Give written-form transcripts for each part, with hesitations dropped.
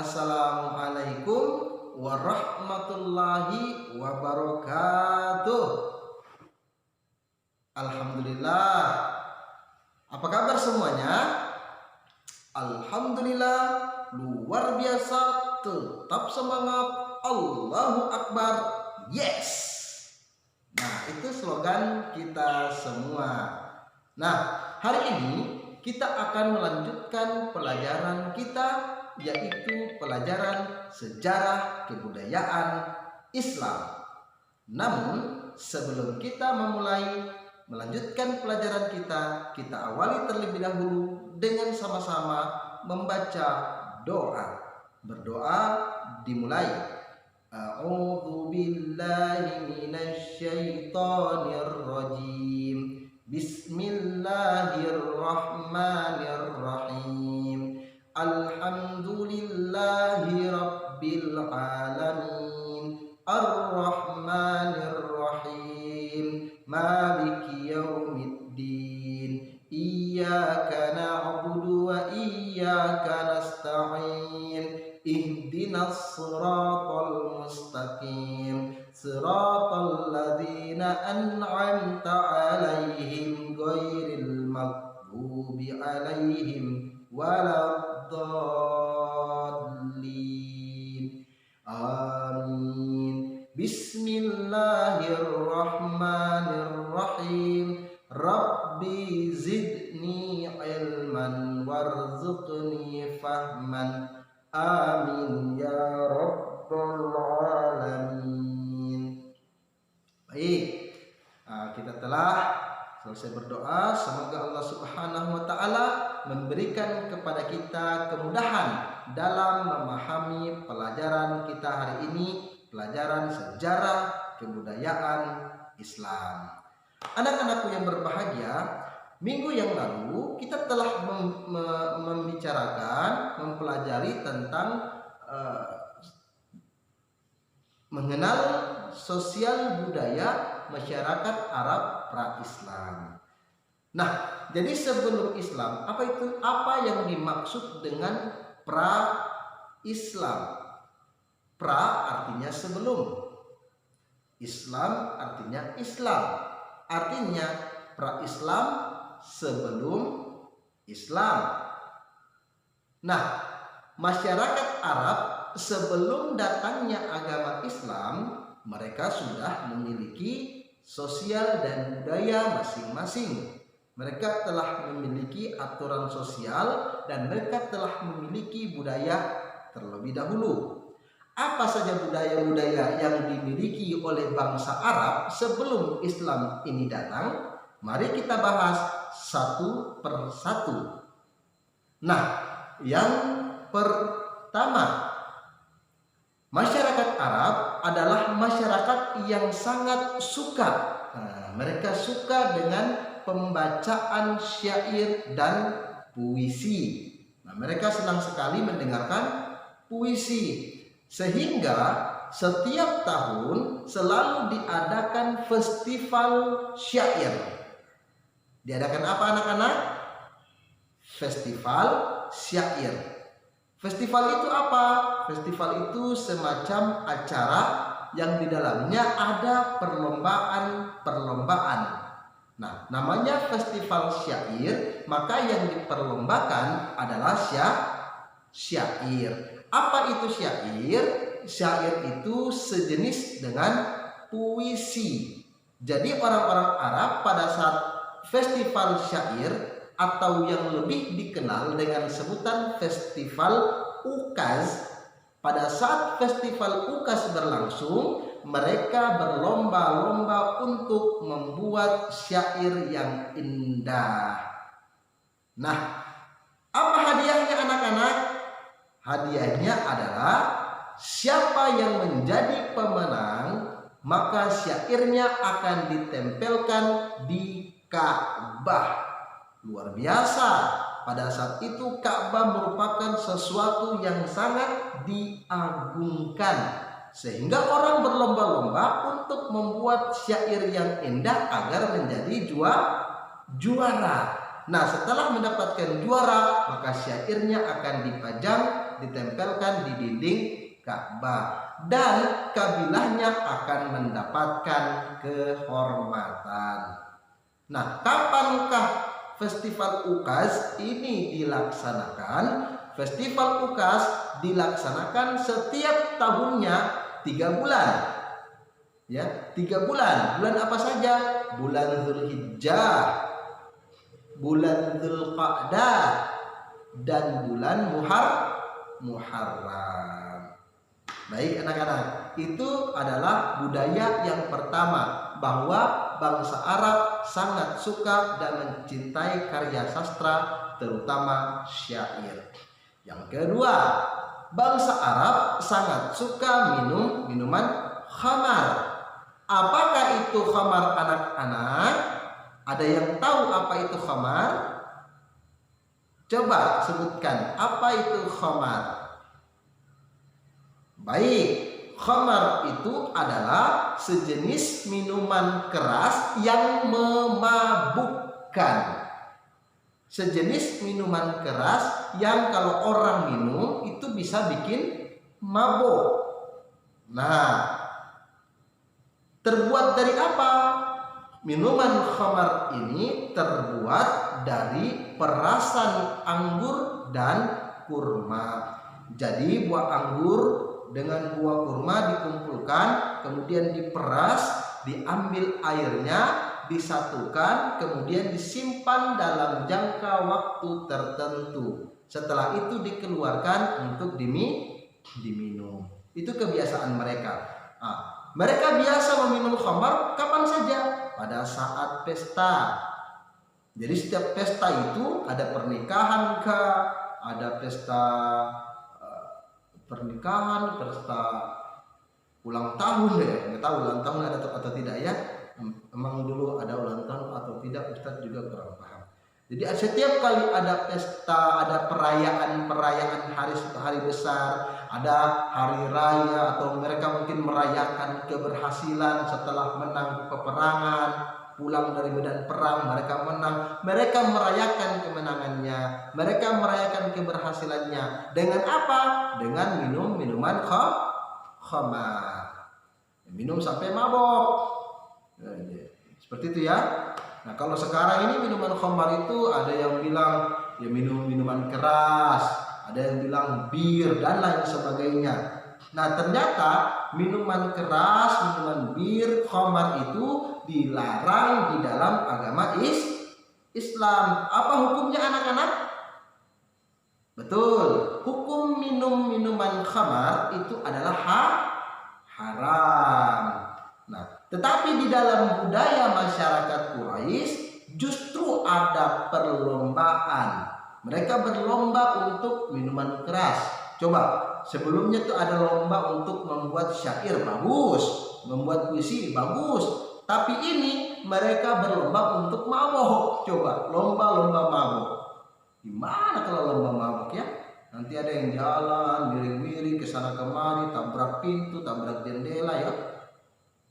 Assalamualaikum warahmatullahi wabarakatuh. Alhamdulillah. Apa kabar semuanya? Alhamdulillah, luar biasa, tetap semangat, Allahu Akbar, yes. Nah, itu slogan kita semua. Nah, hari ini kita akan melanjutkan pelajaran kita, yaitu pelajaran sejarah kebudayaan Islam. Namun sebelum kita memulai melanjutkan pelajaran kita awali terlebih dahulu dengan sama-sama membaca doa. Berdoa dimulai. A'udzu billahi minasy syaithanir rajim. Bismillahirrahmanirrahim. Alhamdulillahi rabbil alamin. Ar-rahmanir-rahim. Maliki yaumiddin. Iyyaka na'budu wa iyyaka nasta'in. Ihdinas siratal mustaqim. Siratal ladzina an'amta 'alaihim ghairil maghdubi 'alaihim waladdallin. Amin. Bismillahirrahmanirrahim. Rabbi zidni ilman warzuqni fahman. Amin ya rabbal alamin. Baik, kita telah selesai berdoa. Semoga Allah Subhanahu wa ta'ala memberikan kepada kita kemudahan dalam memahami pelajaran kita hari ini, pelajaran sejarah kebudayaan Islam. Anak-anakku yang berbahagia, minggu yang lalu kita telah membicarakan, mempelajari tentang mengenal sosial budaya masyarakat Arab pra-Islam. Nah, jadi sebelum Islam, apa yang dimaksud dengan pra-Islam? Pra artinya sebelum. Islam artinya Islam. Artinya pra-Islam sebelum Islam. Nah, masyarakat Arab sebelum datangnya agama Islam, mereka sudah memiliki sosial dan budaya masing-masing. Mereka telah memiliki aturan sosial dan mereka telah memiliki budaya terlebih dahulu. Apa saja budaya-budaya yang dimiliki oleh bangsa Arab sebelum Islam ini datang? Mari kita bahas satu per satu. Nah, yang pertama, masyarakat Arab adalah masyarakat yang sangat suka. Mereka suka dengan pembacaan syair dan puisi. Nah, mereka senang sekali mendengarkan puisi. Sehingga setiap tahun selalu diadakan festival syair. Diadakan apa anak-anak? Festival syair. Festival itu apa? Festival itu semacam acara yang di dalamnya ada perlombaan-perlombaan. Nah, namanya festival syair, maka yang diperlombakan adalah syair. Apa itu syair? Syair itu sejenis dengan puisi. Jadi orang-orang Arab pada saat festival syair atau yang lebih dikenal dengan sebutan festival ukaz, pada saat festival ukaz berlangsung, mereka berlomba-lomba untuk membuat syair yang indah. Nah, apa hadiahnya anak-anak? Hadiahnya adalah siapa yang menjadi pemenang, maka syairnya akan ditempelkan di Ka'bah. Luar biasa. Pada saat itu Ka'bah merupakan sesuatu yang sangat diagungkan, sehingga orang berlomba-lomba untuk membuat syair yang indah agar menjadi juara. Nah, setelah mendapatkan juara, maka syairnya akan dipajang ditempelkan di dinding Ka'bah, dan kabilahnya akan mendapatkan kehormatan. Nah, kapankah festival Ukaz ini dilaksanakan? Festival Ukaz dilaksanakan setiap tahunnya 3 bulan. Ya, 3 bulan. Bulan apa saja? Bulan Dzulhijjah, bulan Dzulqa'dah, dan bulan Muharram. Baik anak-anak, itu adalah budaya yang pertama, bahwa bangsa Arab sangat suka dan mencintai karya sastra, terutama syair. Yang kedua, bangsa Arab sangat suka minum minuman khamar. Apakah itu khamar anak-anak? Ada yang tahu apa itu khamar? Coba sebutkan, apa itu khamar? Baik, khamar itu adalah sejenis minuman keras yang memabukkan. Sejenis minuman keras yang kalau orang minum itu bisa bikin mabuk. Nah, terbuat dari apa? Minuman khamar ini terbuat dari perasan anggur dan kurma. Jadi buah anggur dengan buah kurma dikumpulkan, kemudian diperas, diambil airnya, disatukan, kemudian disimpan dalam jangka waktu tertentu. Setelah itu dikeluarkan untuk diminum. Itu kebiasaan mereka. Mereka biasa meminum khamar kapan saja? Pada saat pesta. Jadi setiap pesta itu ada pernikahan kah, ada pesta pernikahan, pesta ulang tahun ya. Nggak tahu ulang tahun ada atau tidak ya. Emang dulu ada ulang tahun atau tidak, Ustaz juga kurang paham. Jadi setiap kali ada pesta, ada perayaan hari besar, ada hari raya, atau mereka mungkin merayakan keberhasilan setelah menang peperangan, pulang dari medan perang, mereka menang, mereka merayakan kemenangannya, mereka merayakan keberhasilannya dengan apa? Dengan minum minuman khamar, minum sampai mabok. Seperti itu ya. Nah, kalau sekarang ini minuman khamar itu ada yang bilang ya minum minuman keras, ada yang bilang bir dan lain sebagainya. Nah, ternyata minuman keras, minuman bir, khamar itu dilarang di dalam agama Islam. Apa hukumnya anak-anak? Betul, hukum minum minuman khamar itu adalah haram. Nah, tetapi di dalam budaya masyarakat Quraisy justru ada perlombaan. Mereka berlomba untuk minuman keras. Coba, sebelumnya tuh ada lomba untuk membuat syair bagus, membuat puisi bagus. Tapi ini mereka berlomba untuk mabok. Coba, lomba-lomba mabok. Gimana kalau lomba mabok ya? Nanti ada yang jalan miring-miring ke sana kemari, tabrak pintu, tabrak jendela ya.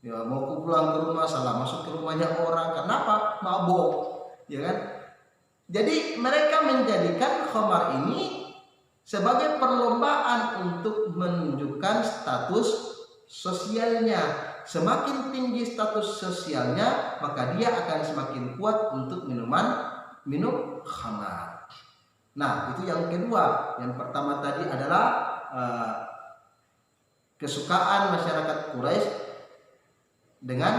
Ya mau pulang ke rumah salah masuk ke rumahnya orang. Kenapa? Mabok, ya kan? Jadi mereka menjadikan khamar ini sebagai perlombaan untuk menunjukkan status sosialnya. Semakin tinggi status sosialnya, maka dia akan semakin kuat untuk minum khamar. Nah, itu yang kedua. Yang pertama tadi adalah kesukaan masyarakat Quraisy dengan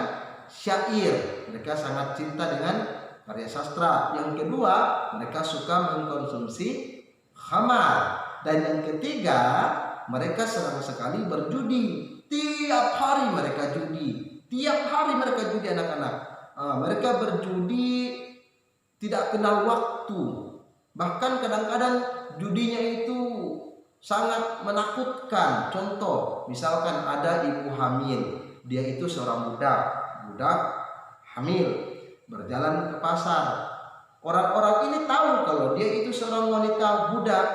syair. Mereka sangat cinta dengan karya sastra. Yang kedua, mereka suka mengkonsumsi khamar. Dan yang ketiga, mereka senang sekali berjudi. Tiap hari mereka judi. Tiap hari mereka judi anak-anak. Mereka berjudi tidak kenal waktu. Bahkan kadang-kadang judinya itu sangat menakutkan. Contoh, misalkan ada ibu hamil. Dia itu seorang budak hamil, berjalan ke pasar. Orang-orang ini tahu kalau dia itu seorang wanita budak,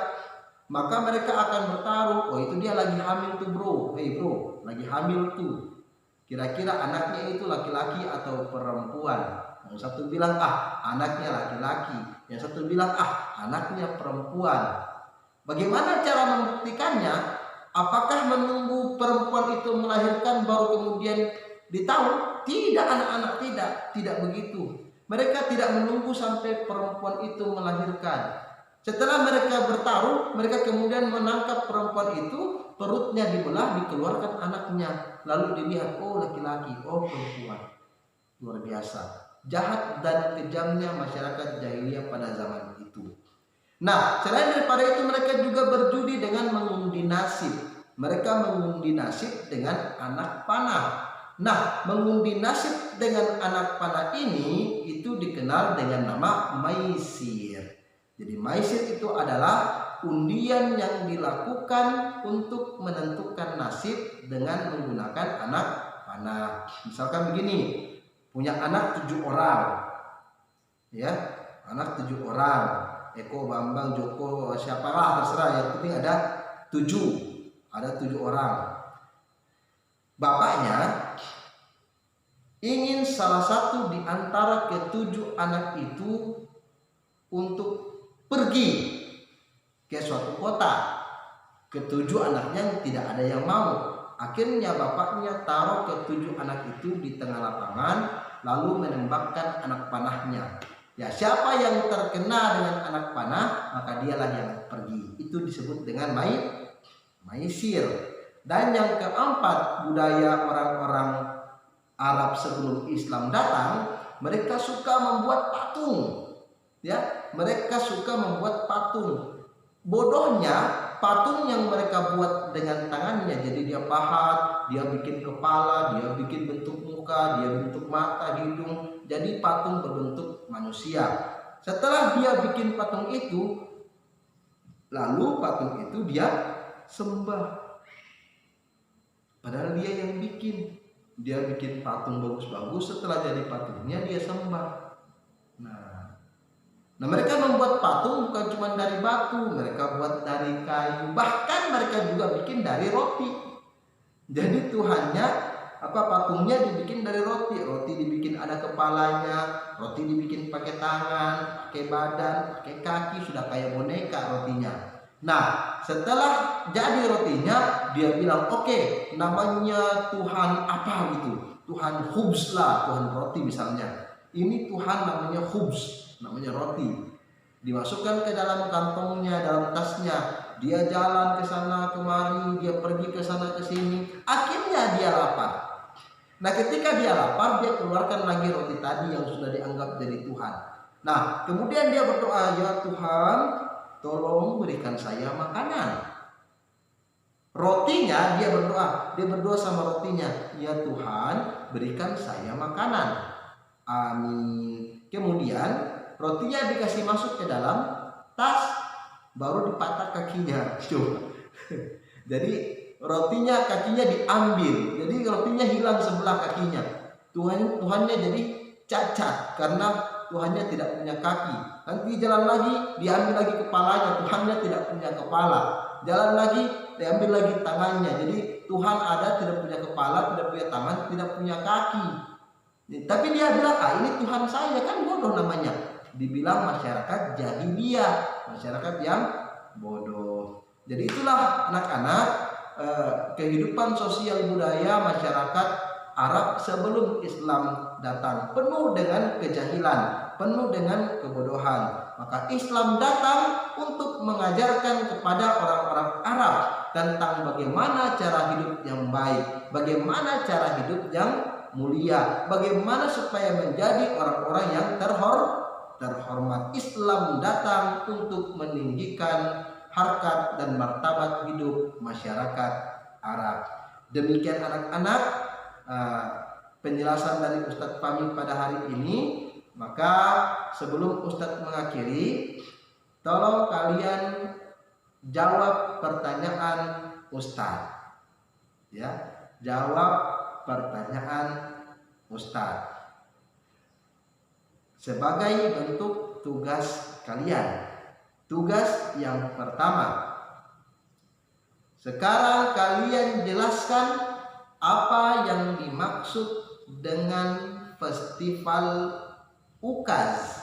maka mereka akan bertaruh, oh itu dia lagi hamil tuh bro, hey bro, lagi hamil tuh. Kira-kira anaknya itu laki-laki atau perempuan? Yang satu bilang anaknya laki-laki, yang satu bilang anaknya perempuan. Bagaimana cara membuktikannya? Apakah menunggu perempuan itu melahirkan baru kemudian ditahu? Tidak, anak-anak, tidak begitu. Mereka tidak menunggu sampai perempuan itu melahirkan. Setelah mereka bertaruh, mereka kemudian menangkap perempuan itu, perutnya dibelah, dikeluarkan anaknya. Lalu dilihat, oh laki-laki, oh perempuan. Luar biasa. Jahat dan kejamnya masyarakat jahiliyah pada zaman itu. Nah, selain daripada itu mereka juga berjudi dengan mengundi nasib. Mereka mengundi nasib dengan anak panah. Nah, mengundi nasib dengan anak panah ini itu dikenal dengan nama maisir. Jadi maisir itu adalah undian yang dilakukan untuk menentukan nasib dengan menggunakan anak panah. Misalkan begini, punya anak 7 orang, ya, anak 7 orang. Eko, Bambang, Joko, siapalah terserah, yang penting ada 7 orang. Bapaknya ingin salah satu di antara ke-7 anak itu untuk pergi ke suatu kota. Ke-7 anaknya tidak ada yang mau. Akhirnya bapaknya taruh ke-7 anak itu di tengah lapangan, lalu menembakkan anak panahnya. Ya, siapa yang terkena dengan anak panah, maka dialah yang pergi. Itu disebut dengan maisir. Dan yang keempat, budaya orang-orang Arab sebelum Islam datang, mereka suka membuat patung. Ya, mereka suka membuat patung. Bodohnya, patung yang mereka buat dengan tangannya, jadi dia pahat, dia bikin kepala, dia bikin bentuk muka, dia bentuk mata, hidung, jadi patung berbentuk manusia. Setelah dia bikin patung itu, lalu patung itu dia sembah. Padahal dia yang bikin. Dia bikin patung bagus-bagus, setelah jadi patungnya dia sembah. Nah, mereka membuat patung bukan cuma dari batu, mereka buat dari kayu, bahkan mereka juga bikin dari roti. Jadi Tuhannya, patungnya dibikin dari roti. Roti dibikin ada kepalanya, roti dibikin pakai tangan, pakai badan, pakai kaki, sudah kayak boneka rotinya. Nah, setelah jadi rotinya, dia bilang, oke, namanya Tuhan apa gitu? Tuhan Khubz lah, Tuhan roti misalnya. Ini Tuhan namanya Khubz, namanya roti. Dimasukkan ke dalam kantongnya, dalam tasnya. Dia jalan ke sana kemari, dia pergi ke sana ke sini. Akhirnya dia lapar. Nah, ketika dia lapar, dia keluarkan lagi roti tadi yang sudah dianggap jadi Tuhan. Nah, kemudian dia berdoa, ya Tuhan, tolong berikan saya makanan. Rotinya dia berdoa sama rotinya, ya Tuhan, berikan saya makanan. Amin. Kemudian rotinya dikasih masuk ke dalam tas, baru dipatah kakinya. Jadi rotinya, kakinya diambil, jadi rotinya hilang sebelah kakinya. Tuhannya jadi cacat karena Tuhannya tidak punya kaki. Nanti jalan lagi, diambil lagi kepalanya, Tuhannya tidak punya kepala. Jalan lagi, diambil lagi tangannya. Jadi Tuhan ada, tidak punya kepala, tidak punya tangan, tidak punya kaki. Tapi dia bilang, ini Tuhan saya, kan bodoh namanya. Dibilang masyarakat jahiliyah, masyarakat yang bodoh. Jadi itulah anak-anak, kehidupan sosial budaya masyarakat Arab sebelum Islam datang, penuh dengan kejahilan, penuh dengan kebodohan. Maka Islam datang untuk mengajarkan kepada orang-orang Arab tentang bagaimana cara hidup yang baik, bagaimana cara hidup yang mulia, bagaimana supaya menjadi orang-orang yang terhormat. Islam datang untuk meninggikan harkat dan martabat hidup masyarakat Arab. Demikian anak-anak penjelasan dari Ustadz Fahmi pada hari ini. Maka sebelum Ustadz mengakhiri, tolong kalian jawab pertanyaan Ustadz. Ya, jawab pertanyaan Ustadz sebagai bentuk tugas kalian. Tugas yang pertama, sekarang kalian jelaskan apa yang dimaksud dengan festival Ukaz.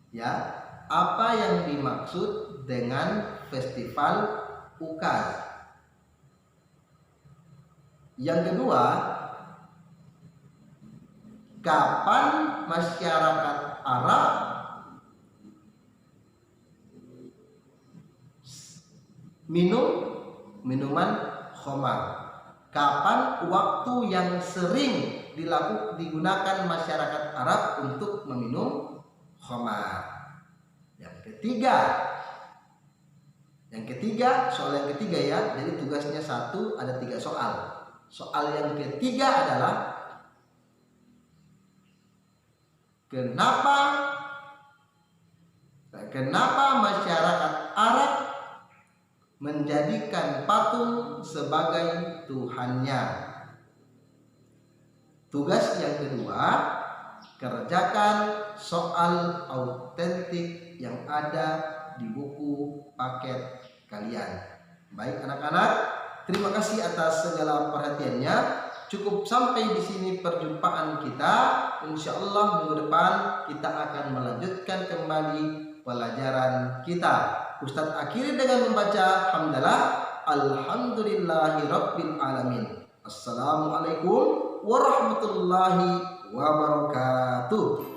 Ya, apa yang dimaksud dengan festival UKAS. Yang kedua, kapan masyarakat Arab minum minuman khamar? Kapan waktu yang sering digunakan masyarakat Arab untuk meminum khamar? Yang ketiga, soal yang ketiga ya. Jadi tugasnya satu, ada 3 soal. Soal yang ketiga adalah kenapa masyarakat Arab menjadikan patung sebagai Tuhannya. Tugas yang kedua, kerjakan soal autentik yang ada di buku paket kalian. Baik anak-anak, terima kasih atas segala perhatiannya. Cukup sampai di sini perjumpaan kita. Insya Allah minggu depan kita akan melanjutkan kembali pelajaran kita. Ustadz akhiri dengan membaca hamdalah alhamdulillahirabbil alamin. Assalamualaikum warahmatullahi wabarakatuh.